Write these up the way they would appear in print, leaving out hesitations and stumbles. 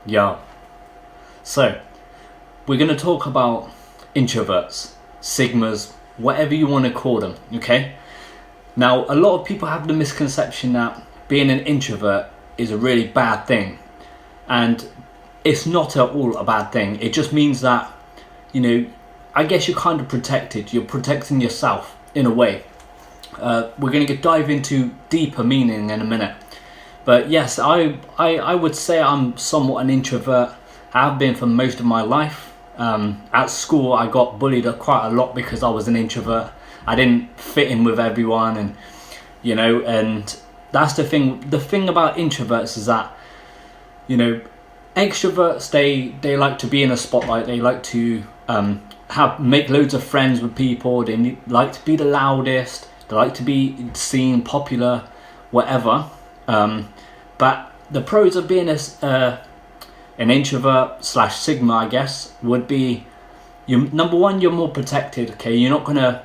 Yeah. So, we're going to talk about introverts, sigmas, whatever you want to call them, okay? Now, a lot of people have the misconception that being an introvert is a really bad thing. And it's not at all a bad thing. It just means that, I guess you're kind of protected. You're protecting yourself in a way. We're going to dive into deeper meaning in a minute. But yes, I would say I'm somewhat an introvert. I have been for most of my life. At school, I got bullied quite a lot because I was an introvert. I didn't fit in with everyone, and that's the thing. The thing about introverts is that, extroverts, they like to be in a spotlight. They like to make loads of friends with people. They like to be the loudest. They like to be seen, popular, whatever. But the pros of being an introvert / sigma, I guess, would be number one, you're more protected. Okay, you're not gonna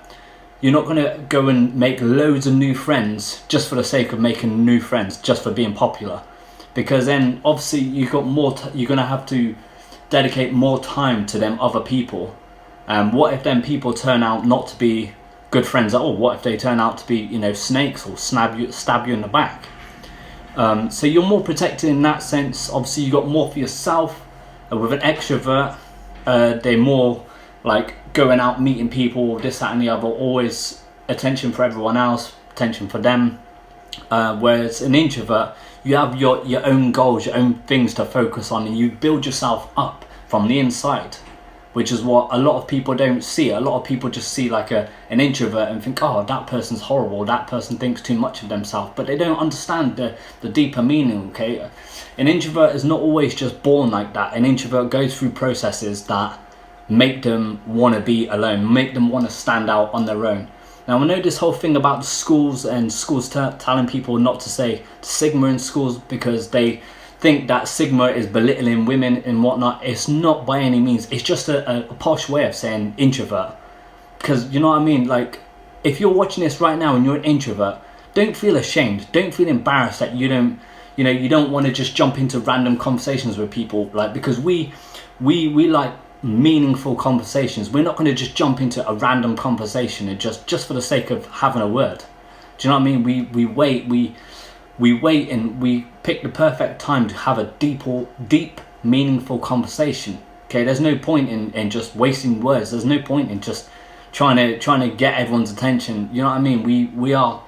go and make loads of new friends just for the sake of making new friends, just for being popular, because then obviously you've got more. You're gonna have to dedicate more time to them other people. What if then people turn out not to be good friends at all? What if they turn out to be snakes or stab you in the back? So you're more protected in that sense. Obviously you got more for yourself. With an extrovert, they're more like going out, meeting people, this, that and the other, always attention for everyone else, attention for them. Whereas an introvert, you have your own goals, your own things to focus on, and you build yourself up from the inside, which is what a lot of people don't see. A lot of people just see like an introvert and think, oh, that person's horrible, that person thinks too much of themselves, but they don't understand the deeper meaning, okay? An introvert is not always just born like that. An introvert goes through processes that make them want to be alone, make them want to stand out on their own. Now, I know this whole thing about schools and schools telling people not to say sigma in schools because they think that sigma is belittling women and whatnot. It's not by any means. It's just a posh way of saying introvert. Because you know what I mean? Like, if you're watching this right now and you're an introvert, don't feel ashamed. Don't feel embarrassed that you don't want to just jump into random conversations with people. Like, because we like meaningful conversations. We're not going to just jump into a random conversation and just for the sake of having a word. Do you know what I mean? We wait and we pick the perfect time to have a deep, meaningful conversation. Okay, there's no point in just wasting words. There's no point in just trying to get everyone's attention. You know what I mean? We are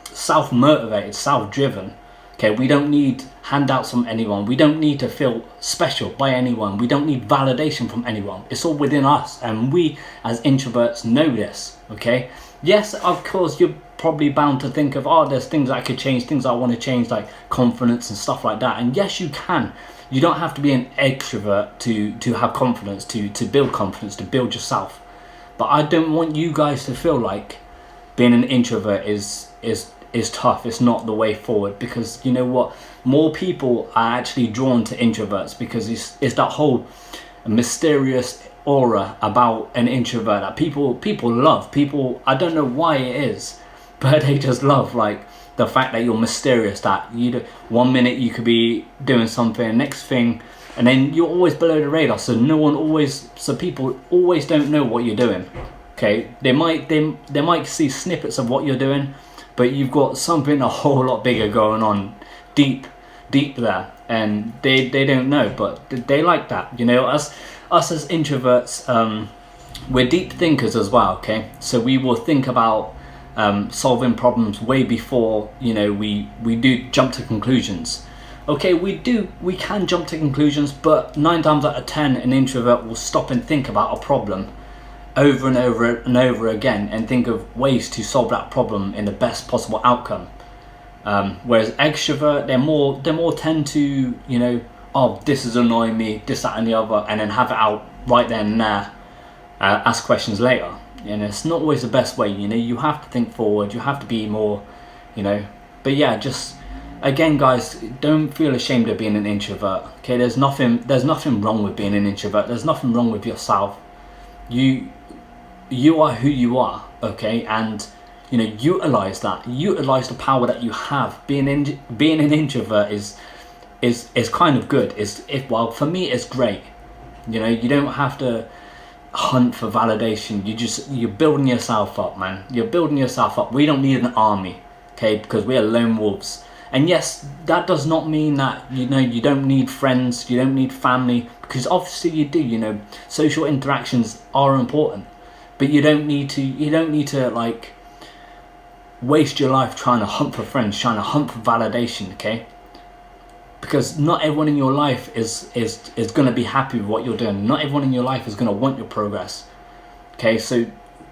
self-motivated, self-driven. Okay, we don't need handouts from anyone. We don't need to feel special by anyone. We don't need validation from anyone. It's all within us, and we as introverts know this. Okay, yes, of course, you're probably bound to think of, oh, there's things I could change, things I want to change, like confidence and stuff like that. And yes, you can. You don't have to be an extrovert to have confidence, to build confidence, to build yourself. But I don't want you guys to feel like being an introvert is tough. It's not the way forward, because you know what? More people are actually drawn to introverts because it's that whole mysterious aura about an introvert that people love. People, I don't know why it is, but they just love like the fact that you're mysterious, that one minute you could be doing something, next thing, and then you're always below the radar, so people always don't know what you're doing. Okay, they might see snippets of what you're doing, but you've got something a whole lot bigger going on deep there, and they don't know, but they like that. Us as introverts, we're deep thinkers as well. Okay, so we will think about solving problems way before we do jump to conclusions. Okay, we can jump to conclusions, but 9 times out of 10 an introvert will stop and think about a problem over and over and over again and think of ways to solve that problem in the best possible outcome. Whereas extrovert, they're more tend to oh, this is annoying me, this, that and the other, and then have it out right then and there, ask questions later. And it's not always the best way. You have to think forward, you have to be more, but yeah, just again, guys, don't feel ashamed of being an introvert. Okay, there's nothing wrong with being an introvert. There's nothing wrong with yourself. You are who you are, okay, and utilize that. Utilize the power that you have. Being an introvert is is kind of good. Well, for me, it's great. You know, you don't have to hunt for validation. You're building yourself up, man. You're building yourself up. We don't need an army, okay? Because we are lone wolves. And yes, that does not mean that, you know, you don't need friends, you don't need family, because obviously you do. You know, social interactions are important, but you don't need to like waste your life trying to hunt for friends, trying to hunt for validation, okay? Because not everyone in your life is going to be happy with what you're doing. Not everyone in your life is going to want your progress. Okay, so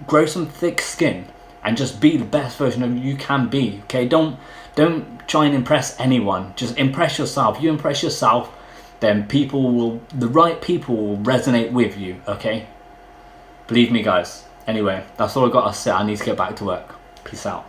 grow some thick skin and just be the best version of you can be. Okay, don't try and impress anyone. Just impress yourself. You impress yourself, then the right people will resonate with you. Okay, believe me, guys. Anyway, that's all I got to say. I need to get back to work. Peace out.